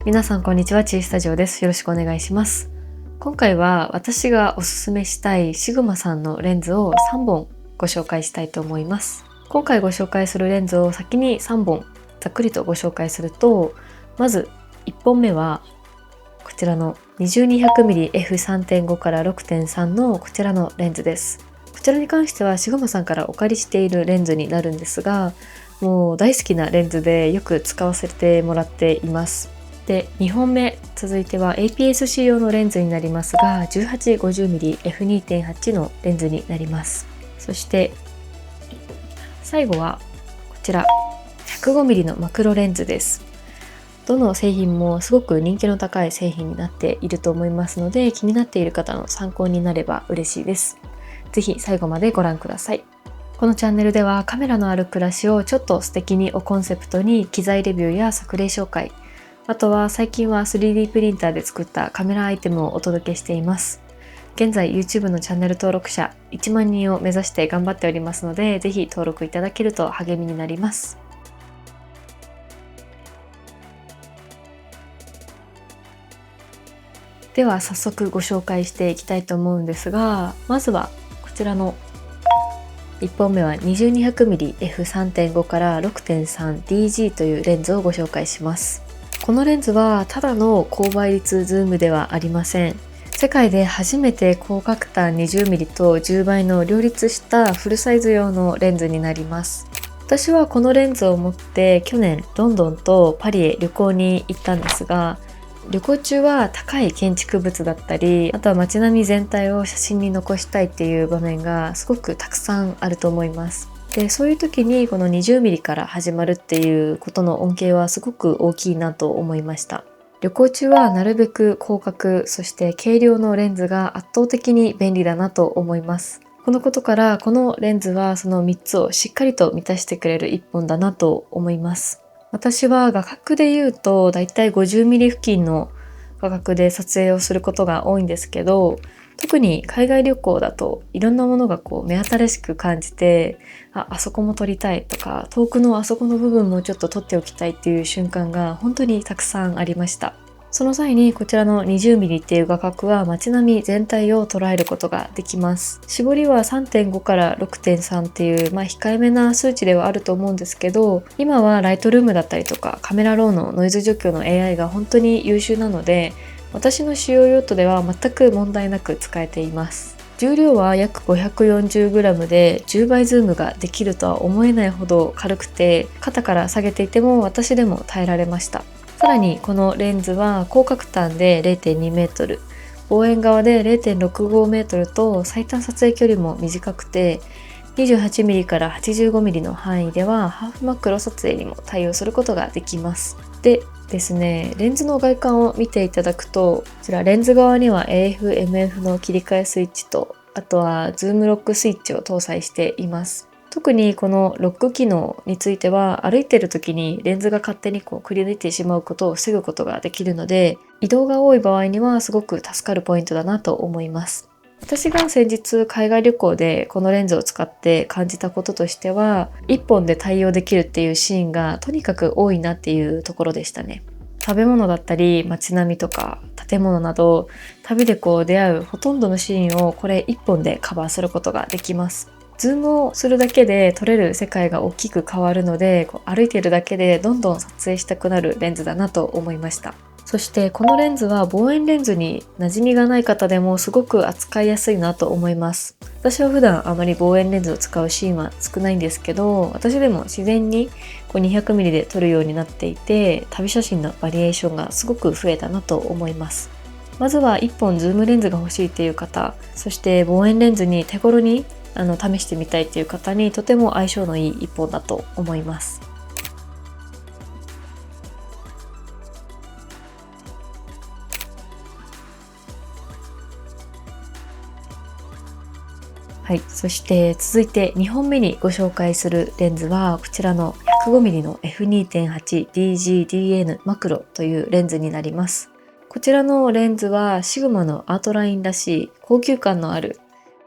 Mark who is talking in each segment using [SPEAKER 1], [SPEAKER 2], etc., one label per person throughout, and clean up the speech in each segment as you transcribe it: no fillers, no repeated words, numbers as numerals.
[SPEAKER 1] 皆さんこんにちは、チースタジオです。よろしくお願いします。今回は私がおすすめしたいシグマさんのレンズを3本ご紹介したいと思います。今回ご紹介するレンズを先に3本ざっくりとご紹介すると、まず1本目はこちらの 20-200mmF3.5 から 6.3 のこちらのレンズです。こちらに関してはシグマさんからお借りしているレンズになるんですが、もう大好きなレンズでよく使わせてもらっています。で、2本目続いては APS-C 用のレンズになりますが 18-50mmF2.8 のレンズになります。そして最後はこちら 105mm のマクロレンズです。どの製品もすごく人気の高い製品になっていると思いますので、気になっている方の参考になれば嬉しいです。ぜひ最後までご覧ください。このチャンネルではカメラのある暮らしをちょっと素敵にをコンセプトに機材レビューや作例紹介、あとは最近は 3D プリンターで作ったカメラアイテムをお届けしています。現在 YouTube のチャンネル登録者1万人を目指して頑張っておりますので、ぜひ登録いただけると励みになります。では早速ご紹介していきたいと思うんですが、まずはこちらの1本目は 20-200mmF3.5 から 6.3DG というレンズをご紹介します。このレンズはただの高倍率ズームではありません。世界で初めて高角端 20mm と10倍の両立したフルサイズ用のレンズになります。私はこのレンズを持って去年ロンドンとパリへ旅行に行ったんですが、旅行中は高い建築物だったり、あとは街並み全体を写真に残したいっていう場面がすごくたくさんあると思います。で、そういう時にこの 20mm から始まるっていうことの恩恵はすごく大きいなと思いました。旅行中はなるべく広角、そして軽量のレンズが圧倒的に便利だなと思います。このことからこのレンズはその3つをしっかりと満たしてくれる1本だなと思います。私は画角で言うとだいたい 50mm 付近の画角で撮影をすることが多いんですけど、特に海外旅行だといろんなものが目新しく感じて、あそこも撮りたいとか、遠くのあそこの部分もちょっと撮っておきたいっていう瞬間が本当にたくさんありました。その際にこちらの 20mm っていう画角は街並み全体を捉えることができます。絞りは 3.5 から 6.3 っていう、控えめな数値ではあると思うんですけど、今はライトルームだったりとかカメラローのノイズ除去の AI が本当に優秀なので、私の使用用途では全く問題なく使えています。重量は約 540g で10倍ズームができるとは思えないほど軽くて、肩から下げていても私でも耐えられました。さらにこのレンズは広角端で 0.2m、望遠側で 0.65m と最短撮影距離も短くて、28mm から 85mm の範囲ではハーフマクロ撮影にも対応することができます。でですね、レンズの外観を見ていただくと、こちらレンズ側には AF/MF の切り替えスイッチと、あとはズームロックスイッチを搭載しています。特にこのロック機能については、歩いている時にレンズが勝手にくり抜いてしまうことを防ぐことができるので、移動が多い場合にはすごく助かるポイントだなと思います。私が先日海外旅行でこのレンズを使って感じたこととしては、1本で対応できるっていうシーンがとにかく多いなっていうところでしたね。食べ物だったり街並みとか建物など、旅で出会うほとんどのシーンをこれ1本でカバーすることができます。ズームをするだけで撮れる世界が大きく変わるので、歩いているだけでどんどん撮影したくなるレンズだなと思いました。そしてこのレンズは望遠レンズに馴染みがない方でもすごく扱いやすいなと思います。私は普段あまり望遠レンズを使うシーンは少ないんですけど、私でも自然に200mm で撮るようになっていて、旅写真のバリエーションがすごく増えたなと思います。まずは1本ズームレンズが欲しいっていう方、そして望遠レンズに手頃に試してみたいっていう方にとても相性のいい1本だと思います。はい、そして続いて2本目にご紹介するレンズはこちらの 105mm の F2.8DGDN マクロというレンズになります。こちらのレンズはシグマのアートラインらしい高級感のある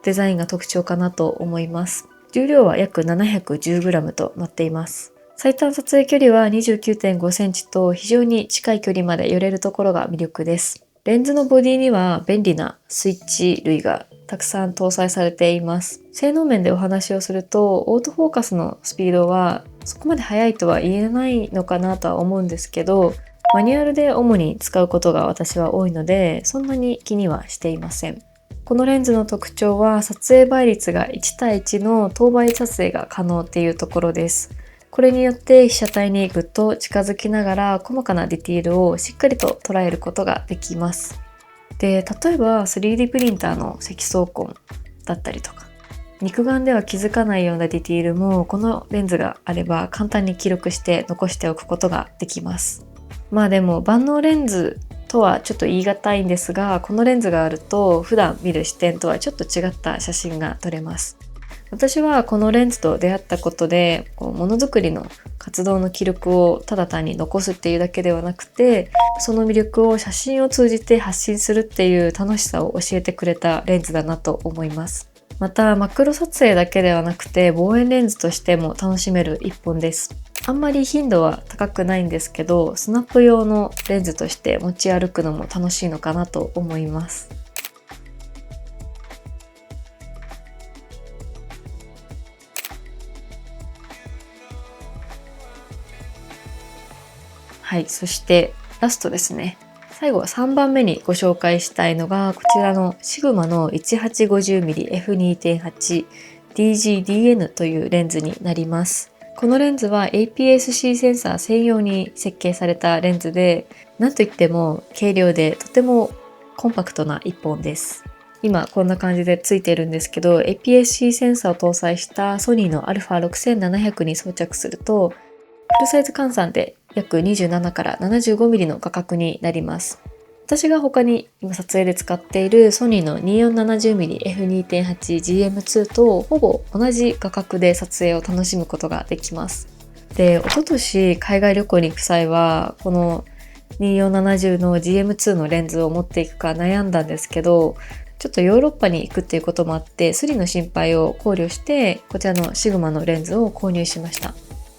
[SPEAKER 1] デザインが特徴かなと思います。重量は約 710g となっています。最短撮影距離は 29.5 センチと非常に近い距離まで寄れるところが魅力です。レンズのボディには便利なスイッチ類がたくさん搭載されています。性能面でお話をすると、オートフォーカスのスピードはそこまで速いとは言えないのかなとは思うんですけど、マニュアルで主に使うことが私は多いので、そんなに気にはしていません。このレンズの特徴は撮影倍率が1対1の等倍撮影が可能っていうところです。これによって被写体にぐっと近づきながら細かなディティールをしっかりと捉えることができます。で、例えば 3D プリンターの積層痕だったりとか、肉眼では気づかないようなディティールもこのレンズがあれば簡単に記録して残しておくことができます。まあでも万能レンズとはちょっと言い難いんですが、このレンズがあると普段見る視点とはちょっと違った写真が撮れます。私はこのレンズと出会ったことで、ものづくりの活動の記録をただ単に残すっていうだけではなくて、その魅力を写真を通じて発信するっていう楽しさを教えてくれたレンズだなと思います。またマクロ撮影だけではなくて望遠レンズとしても楽しめる一本です。あんまり頻度は高くないんですけど、スナップ用のレンズとして持ち歩くのも楽しいのかなと思います。はい、そしてラストですね。最後は3番目にご紹介したいのがこちらのシグマの 1850mmF2.8DGDN というレンズになります。このレンズは APS-C センサー専用に設計されたレンズで、なんといっても軽量でとてもコンパクトな一本です。今こんな感じでついてるんですけど、 APS-C センサーを搭載したソニーの α6700 に装着すると、フルサイズ換算で約27から 75mm の画角になります。私が他に今撮影で使っているソニーの 2470mmF2.8GM2 とほぼ同じ画角で撮影を楽しむことができます。で、一昨年海外旅行に行く際はこの2470の GM2 のレンズを持っていくか悩んだんですけど、ちょっとヨーロッパに行くっていうこともあってスリの心配を考慮してこちらのシグマのレンズを購入しました。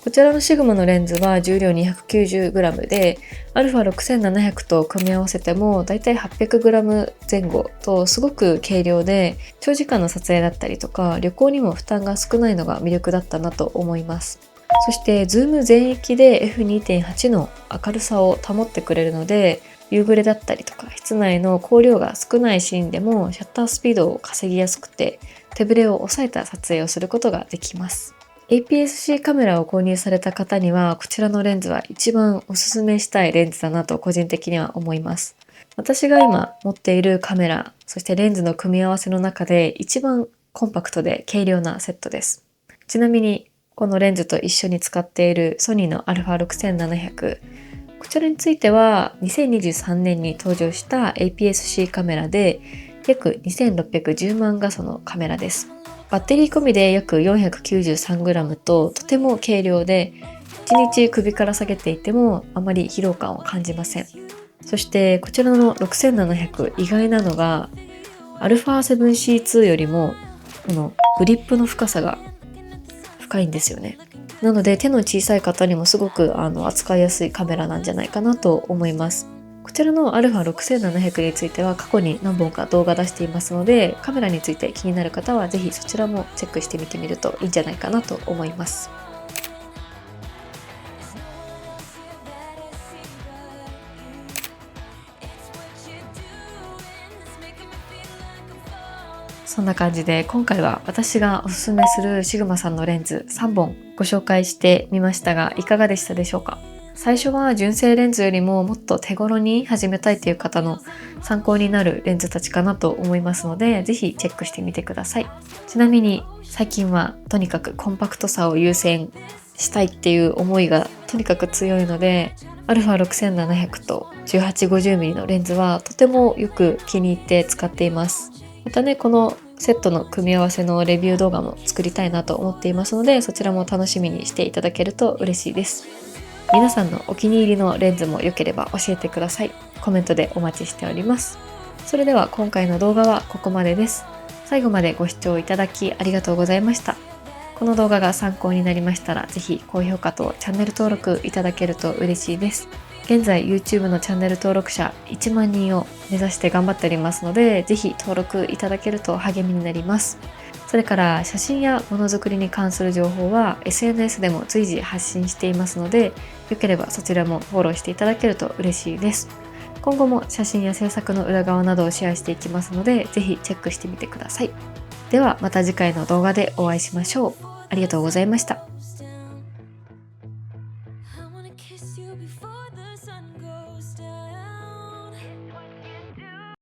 [SPEAKER 1] こちらのシグマのレンズは重量 290g で α6700 と組み合わせてもだいたい 800g 前後とすごく軽量で、長時間の撮影だったりとか旅行にも負担が少ないのが魅力だったなと思います。そしてズーム全域で F2.8 の明るさを保ってくれるので、夕暮れだったりとか室内の光量が少ないシーンでもシャッタースピードを稼ぎやすくて手ブレを抑えた撮影をすることができます。APS-C カメラを購入された方にはこちらのレンズは一番おすすめしたいレンズだなと個人的には思います。私が今持っているカメラ、そしてレンズの組み合わせの中で一番コンパクトで軽量なセットです。ちなみにこのレンズと一緒に使っているソニーの α6700、こちらについては2023年に登場した APS-C カメラで約2610万画素のカメラです。バッテリー込みで約 493g ととても軽量で、1日首から下げていてもあまり疲労感を感じません。そしてこちらの6700、意外なのが α7C2 よりもこのグリップの深さが深いんですよね。なので手の小さい方にもすごく扱いやすいカメラなんじゃないかなと思います。こちらの α6700 については過去に何本か動画出していますので、カメラについて気になる方はぜひそちらもチェックしてみてみるといいんじゃないかなと思います。そんな感じで今回は私がおすすめするシグマさんのレンズ3本ご紹介してみましたが、いかがでしたでしょうか。最初は純正レンズよりももっと手頃に始めたいという方の参考になるレンズたちかなと思いますので、ぜひチェックしてみてください。ちなみに最近はとにかくコンパクトさを優先したいっていう思いがとにかく強いので、α6700 と 1850mm のレンズはとてもよく気に入って使っています。またね、このセットの組み合わせのレビュー動画も作りたいなと思っていますので、そちらも楽しみにしていただけると嬉しいです。皆さんのお気に入りのレンズも良ければ教えてください。コメントでお待ちしております。それでは今回の動画はここまでです。最後までご視聴いただきありがとうございました。この動画が参考になりましたら、ぜひ高評価とチャンネル登録いただけると嬉しいです。現在 YouTube のチャンネル登録者1万人を目指して頑張っておりますので、ぜひ登録いただけると励みになります。それから写真やものづくりに関する情報は SNS でも随時発信していますので、よければそちらもフォローしていただけると嬉しいです。今後も写真や制作の裏側などをシェアしていきますので、ぜひチェックしてみてください。ではまた次回の動画でお会いしましょう。ありがとうございました。